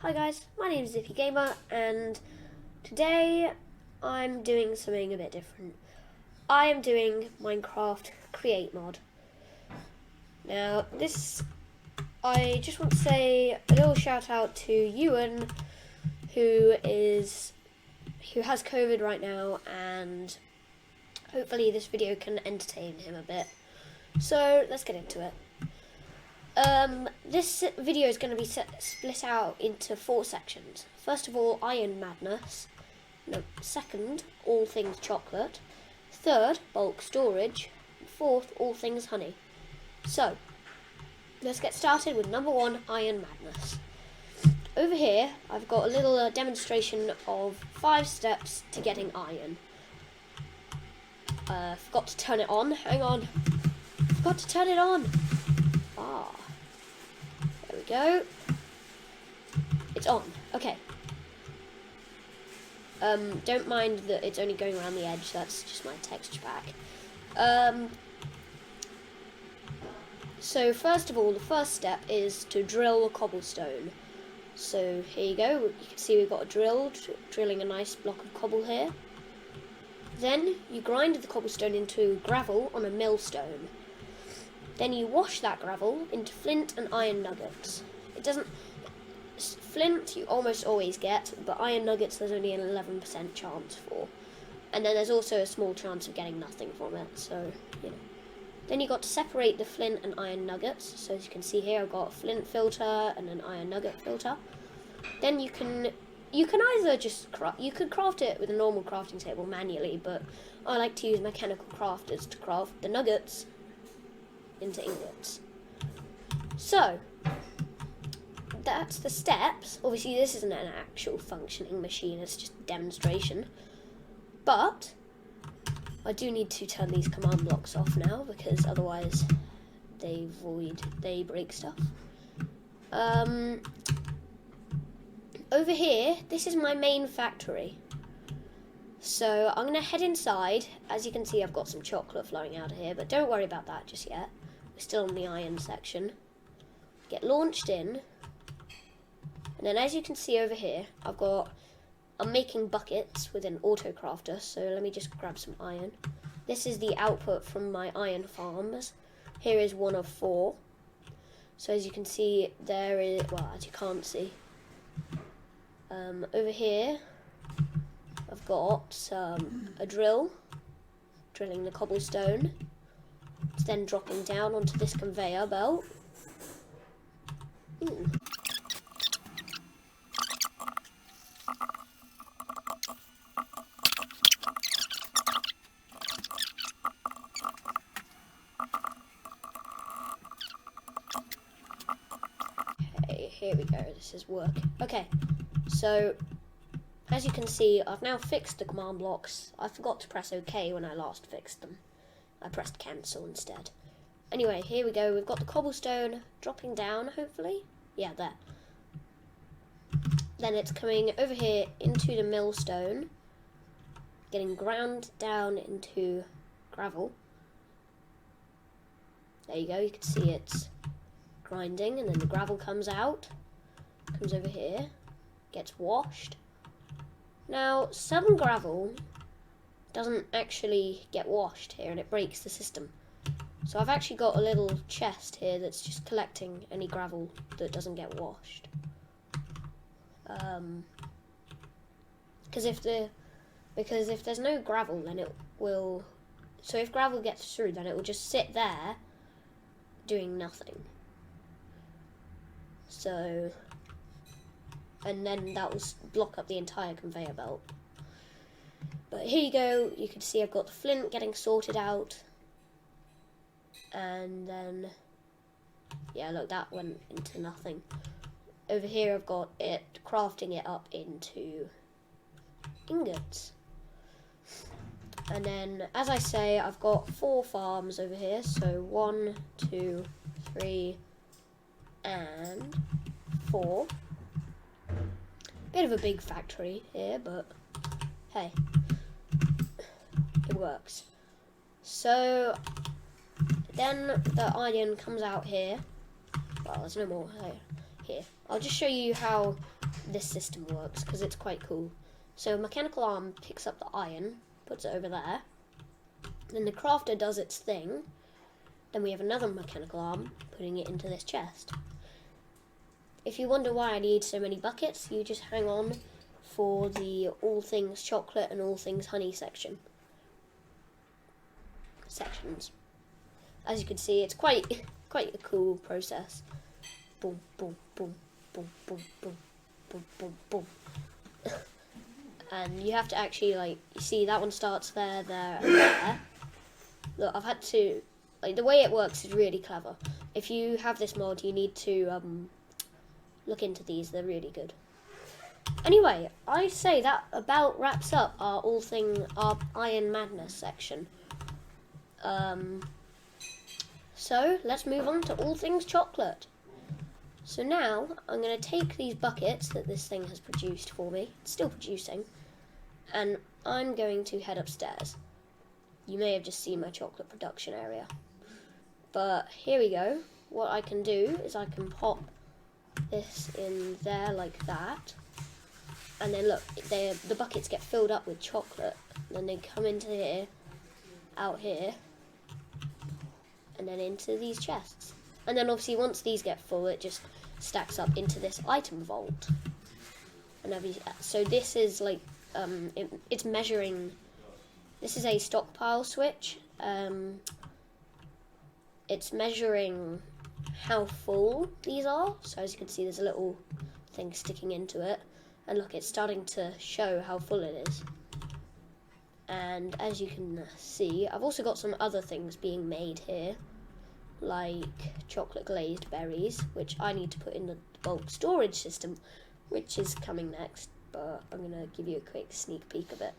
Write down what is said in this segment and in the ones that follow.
Hi guys, my name is Zippy Gamer, and today I'm doing something a bit different. I am doing Minecraft Create Mod. Now, I just want to say a little shout out to Ewan, who has COVID right now, and hopefully this video can entertain him a bit. So let's get into it. This video is going to be split out into 4 sections. First of all, Iron Madness. No, second, all things chocolate. Third, bulk storage. Fourth, all things honey. So, let's get started with number 1, Iron Madness. Over here, I've got a little demonstration of 5 steps to getting iron. Forgot to turn it on. Hang on. Forgot to turn it on. There we go. It's on. Okay. Don't mind that it's only going around the edge. That's just my texture pack. So first of all, the first step is to drill a cobblestone. So here you go. You can see we've got a drill, drilling a nice block of cobble here. Then you grind the cobblestone into gravel on a millstone. Then you wash that gravel into flint and iron nuggets. Flint you almost always get, but iron nuggets there's only an 11% chance for. And then there's also a small chance of getting nothing from it, so, you know. Then you got to separate the flint and iron nuggets. So as you can see here, I've got a flint filter and an iron nugget filter. Then you can either just craft it with a normal crafting table manually, but I like to use mechanical crafters to craft the nuggets into ingots. So that's the steps. Obviously this isn't an actual functioning machine, it's just a demonstration, but I do need to turn these command blocks off now because otherwise they break stuff. Over here, this is my main factory. So I'm going to head inside. As you can see, I've got some chocolate flowing out of here, but don't worry about that just yet. We're still in the iron section. Get launched in. And then as you can see over here, I'm making buckets with an auto crafter. So let me just grab some iron. This is the output from my iron farms. Here is one of 4. So as you can see, as you can't see. Over here, I've got a drill, drilling the cobblestone. It's then dropping down onto this conveyor belt. Okay, here we go. This is work. Okay, so as you can see, I've now fixed the command blocks. I forgot to press OK when I last fixed them. I pressed cancel instead. Anyway, here we go. We've got the cobblestone dropping down, hopefully. Yeah, there. Then it's coming over here into the millstone, getting ground down into gravel. There you go. You can see it's grinding, and then the gravel comes out, comes over here, gets washed. Now, some gravel doesn't actually get washed here and it breaks the system. So I've actually got a little chest here that's just collecting any gravel that doesn't get washed. Because if there's no gravel, then it will... So if gravel gets through, then it will just sit there doing nothing. So... And then that will block up the entire conveyor belt. But here you go, you can see I've got the flint getting sorted out. And then, yeah, look, that went into nothing. Over here I've got it, crafting it up into ingots. And then, as I say, I've got 4 farms over here. So 1, 2, 3, and 4. Bit of a big factory here, but hey, it works. So then the iron comes out here. Well, there's no more here. here. I'll just show you how this system works because it's quite cool. So a mechanical arm picks up the iron, puts it over there. Then the crafter does its thing. Then we have another mechanical arm putting it into this chest. If you wonder why I need so many buckets, you just hang on for the all things chocolate and all things honey sections. As you can see, it's quite a cool process. Boom, boom, boom, boom, boom, boom, boom, boom, boom. And you have to actually, like, you see that one starts there, there, and there. Look, I've had to, like, the way it works is really clever. If you have this mod, you need to look into these. They're really good. Anyway, I say that about wraps up our Iron Madness section. So let's move on to all things chocolate. So now I'm going to take these buckets that this thing has produced for me, it's still producing, and I'm going to head upstairs. You may have just seen my chocolate production area, but here we go. What I can do is I can pop this in there like that, and then look, the buckets get filled up with chocolate, and then they come into here, out here, and then into these chests. And then obviously once these get full, it just stacks up into this item vault. And so this is like, it's measuring, this is a stockpile switch. It's measuring how full these are. So as you can see, there's a little thing sticking into it. And look, it's starting to show how full it is. And as you can see, I've also got some other things being made here, like chocolate glazed berries, which I need to put in the bulk storage system, which is coming next, but I'm going to give you a quick sneak peek of it.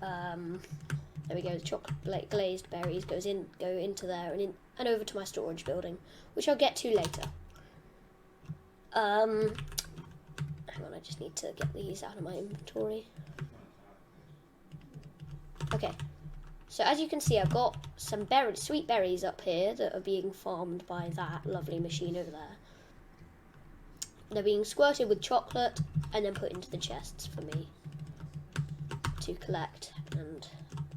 There we go, the chocolate glazed berries go into there and over to my storage building, which I'll get to later. Hang on, I just need to get these out of my inventory. Okay, so as you can see, I've got some sweet berries up here that are being farmed by that lovely machine over there. They're being squirted with chocolate and then put into the chests for me to collect. And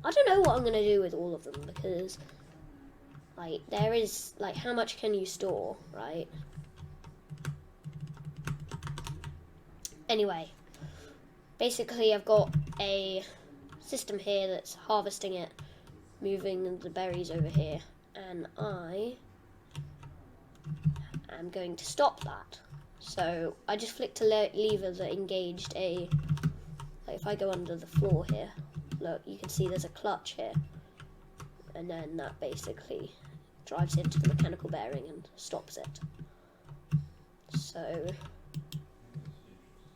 I don't know what I'm going to do with all of them because, like, there is, like, how much can you store, right? Anyway, basically I've got a system here that's harvesting it, moving the berries over here, and I am going to stop that. So I just flicked a lever that engaged like if I go under the floor here, look, you can see there's a clutch here, and then that basically drives into the mechanical bearing and stops it. So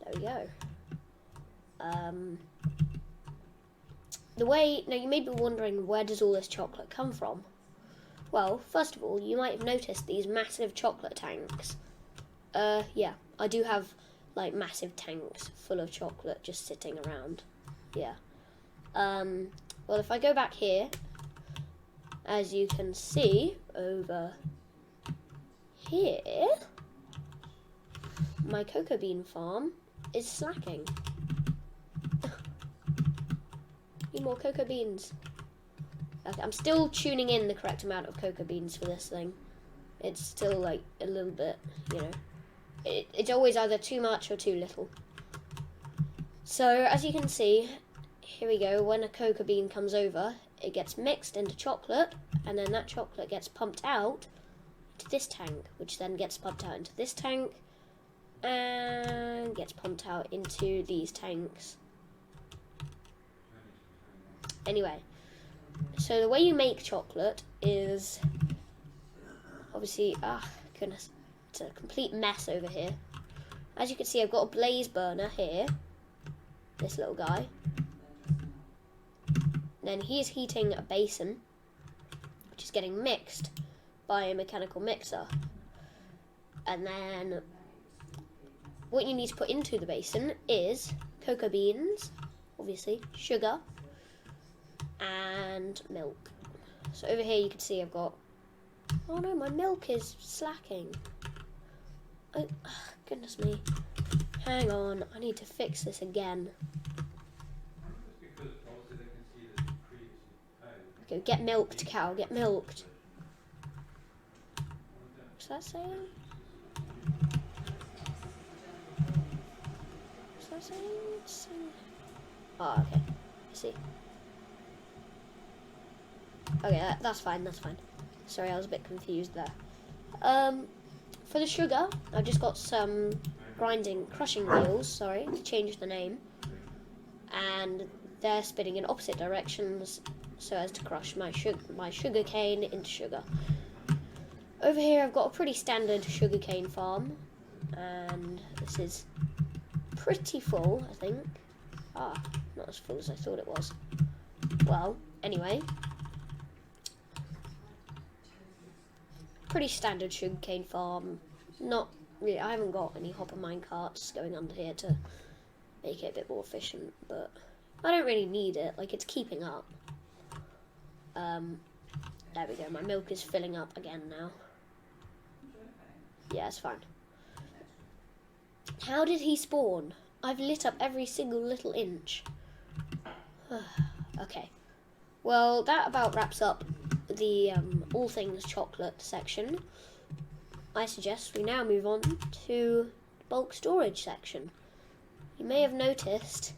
there we go. Now you may be wondering, where does all this chocolate come from? Well, first of all, you might have noticed these massive chocolate tanks. Yeah, I do have, like, massive tanks full of chocolate just sitting around. Yeah. Well, if I go back here, as you can see over here, my cocoa bean farm is slacking. Need more cocoa beans. Okay, I'm still tuning in the correct amount of cocoa beans for this thing. It's still, like, a little bit, you know. It's always either too much or too little. So, as you can see, here we go. When a cocoa bean comes over, it gets mixed into chocolate, and then that chocolate gets pumped out to this tank, which then gets pumped out into this tank, and gets pumped out into these tanks. Anyway, so the way you make chocolate is obviously, goodness, it's a complete mess over here. As you can see, I've got a blaze burner here, this little guy. Then he's heating a basin, which is getting mixed by a mechanical mixer. And then what you need to put into the basin is cocoa beans, obviously, sugar, and milk. So over here you can see I've got, oh no, my milk is slacking. Oh, goodness me. Hang on, I need to fix this again. Okay, get milked, cow, get milked. What's that saying? What's that saying? Oh, okay. I see. Okay, that's fine, that's fine. Sorry, I was a bit confused there. For the sugar, I've just got some crushing wheels, sorry, to change the name. And they're spinning in opposite directions so as to crush my sugar cane into sugar. Over here I've got a pretty standard sugarcane farm, and this is pretty full, I think. Ah, not as full as I thought it was. Well, anyway. Pretty standard sugarcane farm. Not really, I haven't got any hopper mine carts going under here to make it a bit more efficient, but I don't really need it, like it's keeping up. There we go, my milk is filling up again now. Yeah, it's fine. How did he spawn? I've lit up every single little inch. Okay. Well, that about wraps up the all things chocolate section. I suggest we now move on to the bulk storage section. You may have noticed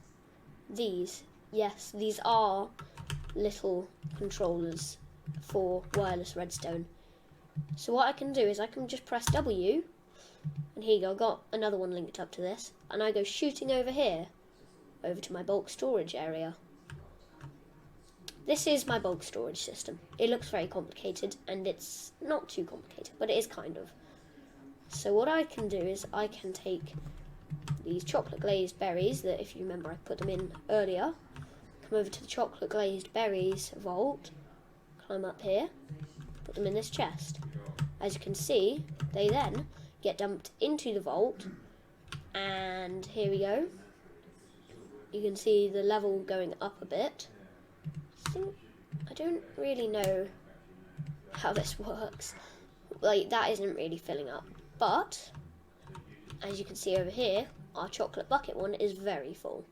these. Yes, these are little controllers for wireless redstone. So what I can do is I can just press W, and here you go, I've got another one linked up to this, and I go shooting over here, over to my bulk storage area. This is my bulk storage system. It looks very complicated, and it's not too complicated, but it is kind of. So what I can do is I can take these chocolate glazed berries that, if you remember, I put them in earlier, come over to the chocolate glazed berries vault, climb up here, put them in this chest. As you can see, they then get dumped into the vault, and here we go. You can see the level going up a bit. I don't really know how this works. Like, that isn't really filling up. But, as you can see over here, our chocolate bucket one is very full.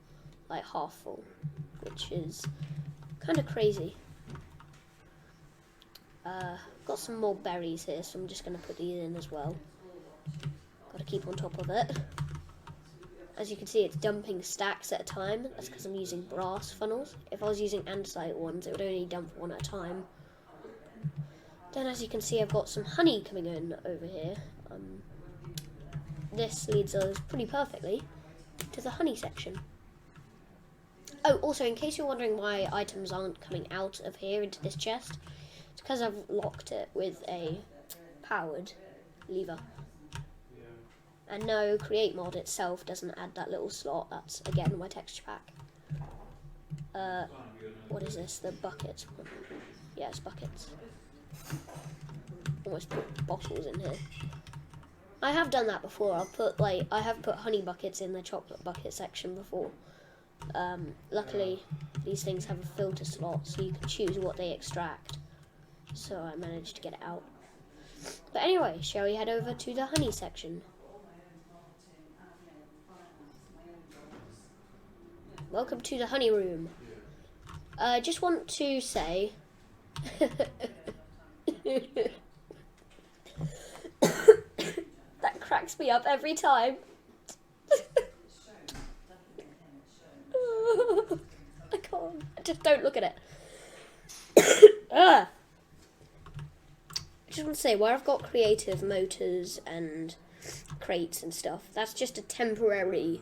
Like, half full. Which is kind of crazy. Got some more berries here, so I'm just going to put these in as well. Got to keep on top of it. As you can see, it's dumping stacks at a time. That's because I'm using brass funnels. If I was using andesite ones, it would only dump one at a time. Then, as you can see, I've got some honey coming in over here. This leads us pretty perfectly to the honey section. Oh, also, in case you're wondering why items aren't coming out of here into this chest, it's because I've locked it with a powered lever. And no, Create Mod itself doesn't add that little slot. That's, again, my texture pack. What is this? The buckets. Yeah, it's buckets. Almost put bottles in here. I have done that before. I have put honey buckets in the chocolate bucket section before. Luckily, these things have a filter slot, so you can choose what they extract. So I managed to get it out. But anyway, shall we head over to the honey section? Welcome to the honey room. I just want to say that cracks me up every time. I can't. Just don't look at it. I just want to say, where I've got creative motors and crates and stuff, that's just a temporary,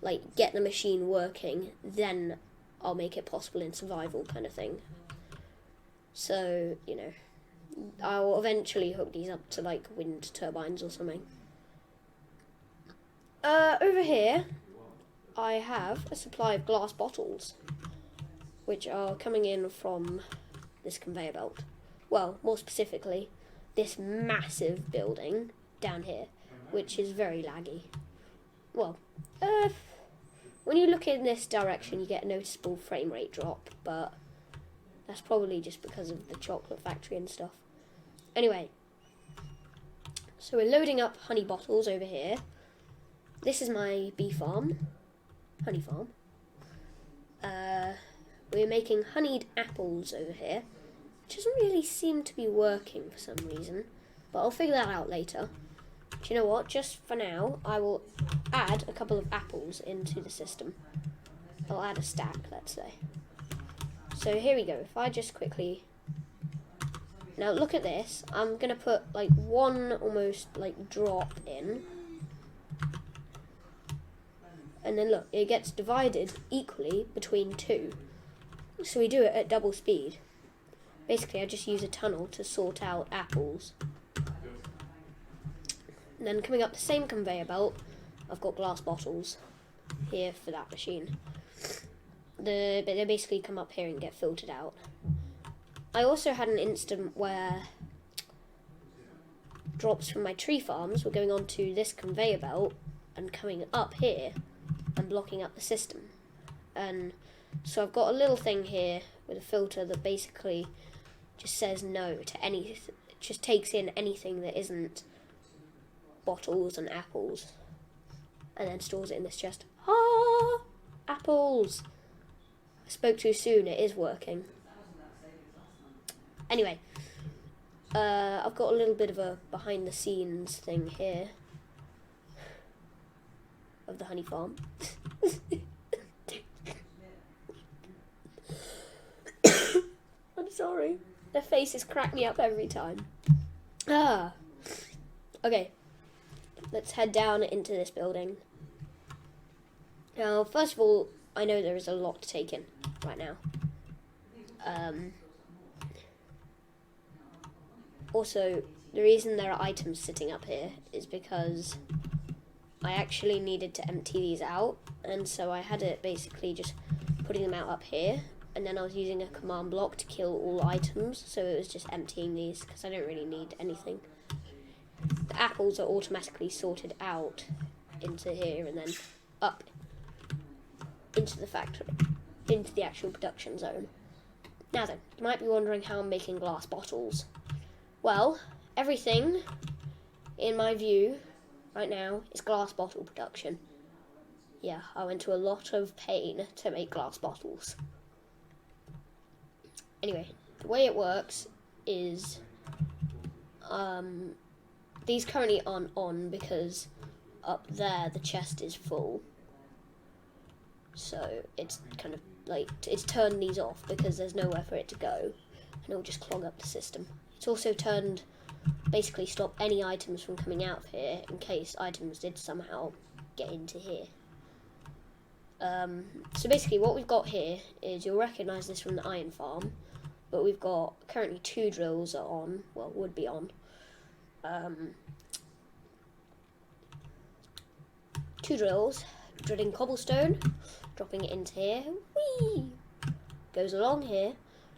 like, get the machine working, then I'll make it possible in survival kind of thing. So, you know, I'll eventually hook these up to, like, wind turbines or something. Over here, I have a supply of glass bottles, which are coming in from this conveyor belt. Well, more specifically, this massive building down here, which is very laggy. Well, when you look in this direction, you get a noticeable frame rate drop, but that's probably just because of the chocolate factory and stuff. Anyway, So we're loading up honey bottles over here. This is my bee farm, honey farm. We're making honeyed apples over here, which doesn't really seem to be working for some reason, but I'll figure that out later. Do you know what? Just for now, I will add a couple of apples into the system. I'll add a stack, let's say. So here we go. If I just quickly... Now look at this. I'm going to put like one almost like drop in. And then look, it gets divided equally between two. So we do it at double speed. Basically, I just use a tunnel to sort out apples. And then coming up the same conveyor belt, I've got glass bottles here for that machine. They basically come up here and get filtered out. I also had an instant where drops from my tree farms were going onto this conveyor belt and coming up here and blocking up the system. And so I've got a little thing here with a filter that basically just says no to anything. It just takes in anything that isn't bottles and apples and then stores it in this chest. Ah, apples! I spoke too soon, it is working. Anyway, I've got a little bit of a behind the scenes thing here of the honey farm. I'm sorry. Their faces crack me up every time. Okay. Let's head down into this building. Now, first of all, I know there is a lot to take in right now. Also, the reason there are items sitting up here is because I actually needed to empty these out, and so I had it basically just putting them out up here, and then I was using a command block to kill all items, so it was just emptying these because I don't really need anything. The apples are automatically sorted out into here and then up into the factory, into the actual production zone. Now then, you might be wondering how I'm making glass bottles. Well, everything, in my view, right now, is glass bottle production. Yeah, I went to a lot of pain to make glass bottles. Anyway, the way it works is, these currently aren't on because up there the chest is full. So it's kind of like, it's turned these off because there's nowhere for it to go, and it'll just clog up the system. It's also turned, basically stop any items from coming out of here in case items did somehow get into here. So basically what we've got here is, you'll recognise this from the iron farm, but we've got currently 2 drills are on, well, would be on. 2 drills, drilling cobblestone, dropping it into here, whee! Goes along here,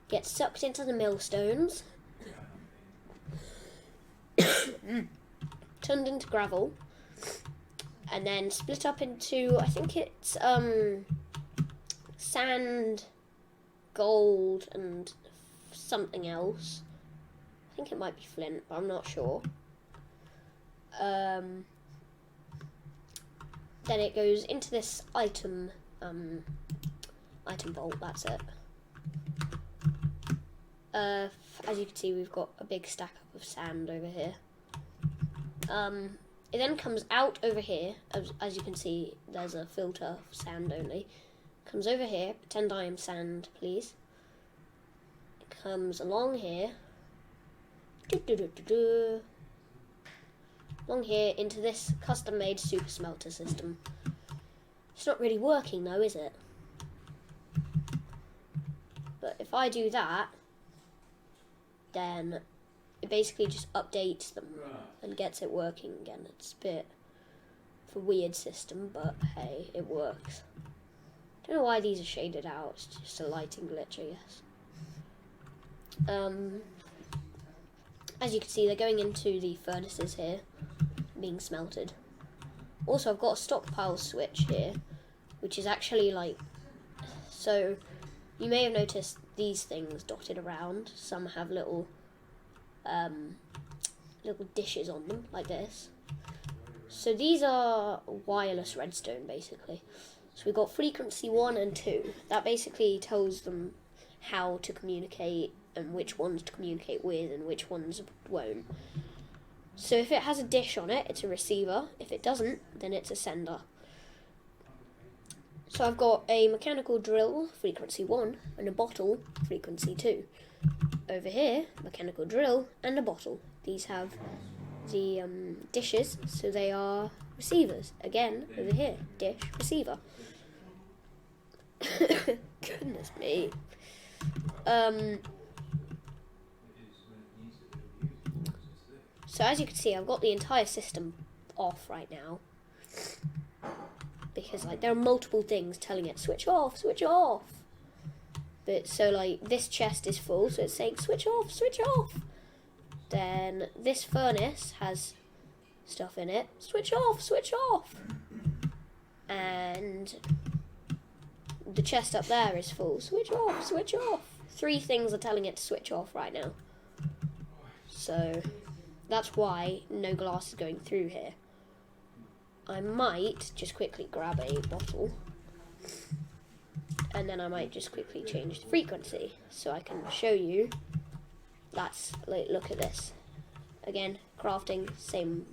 gets sucked into the millstones, turned into gravel, and then split up into, I think it's sand, gold, and something else. I think it might be flint, but I'm not sure. Then it goes into this item vault, that's it. As you can see, we've got a big stack up of sand over here. It then comes out over here, as you can see, there's a filter for sand only. Comes over here, pretend I am sand, please. It comes along here. Along here into this custom-made super smelter system. It's not really working though, is it? But if I do that, then it basically just updates them and gets it working again. It's a bit of a weird system, but hey, it works. Don't know why these are shaded out. It's just a lighting glitch, I guess. As you can see, they're going into the furnaces here, being smelted. Also, I've got a stockpile switch here, which is actually like, so you may have noticed these things dotted around. Some have little little dishes on them, like this. So these are wireless redstone, basically. So we've got frequency 1 and 2. That basically tells them how to communicate and which ones to communicate with and which ones won't. So if it has a dish on it, it's a receiver. If it doesn't, then it's a sender. So I've got a mechanical drill, frequency 1, and a bottle, frequency 2. Over here, mechanical drill and a bottle. These have the dishes, so they are receivers. Again, over here, dish, receiver. Goodness me. So as you can see, I've got the entire system off right now. Because like there are multiple things telling it switch off, switch off. But so like this chest is full, so it's saying switch off, switch off. Then this furnace has stuff in it, switch off, switch off. And the chest up there is full, switch off, switch off. 3 things are telling it to switch off right now. So that's why no glass is going through here. I might just quickly grab a bottle and then I might just quickly change the frequency so I can show you. That's like, look at this. Again, crafting, same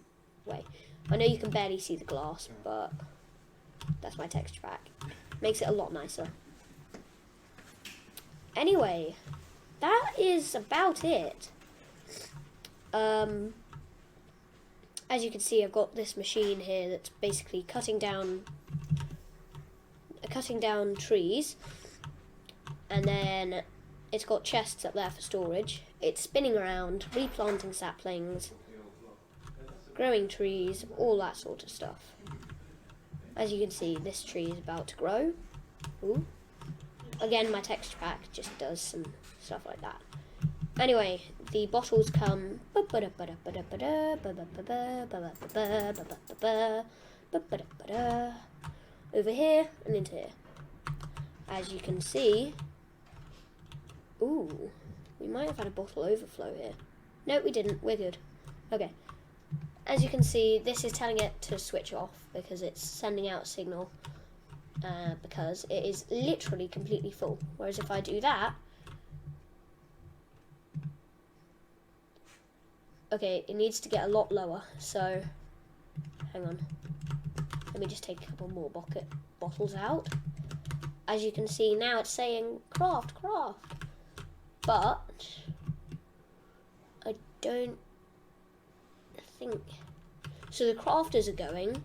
way. I know you can barely see the glass, but that's my texture pack. Makes it a lot nicer. Anyway, that is about it. As you can see, I've got this machine here that's basically cutting down trees, and then it's got chests up there for storage. It's spinning around, replanting saplings, growing trees, all that sort of stuff. As you can see, this tree is about to grow. Ooh. Again, my texture pack just does some stuff like that. Anyway, the bottles come over here and into here. As you can see, ooh, we might have had a bottle overflow here. No, we didn't. We're good. Okay. As you can see, this is telling it to switch off because it's sending out a signal because it is literally completely full. Whereas if I do that, okay, it needs to get a lot lower, so hang on. Let me just take a couple more bottles out. As you can see now, it's saying craft, craft. But I don't think so. The crafters are going,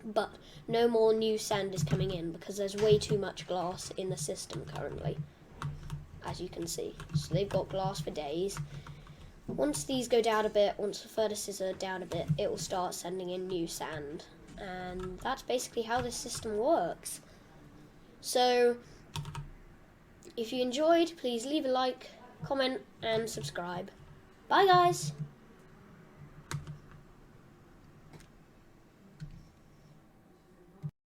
but no more new sand is coming in because there's way too much glass in the system currently, as you can see. So they've got glass for days. Once these go down a bit, once the furnaces are down a bit, it will start sending in new sand. And that's basically how this system works. So, if you enjoyed, please leave a like, comment, and subscribe. Bye guys!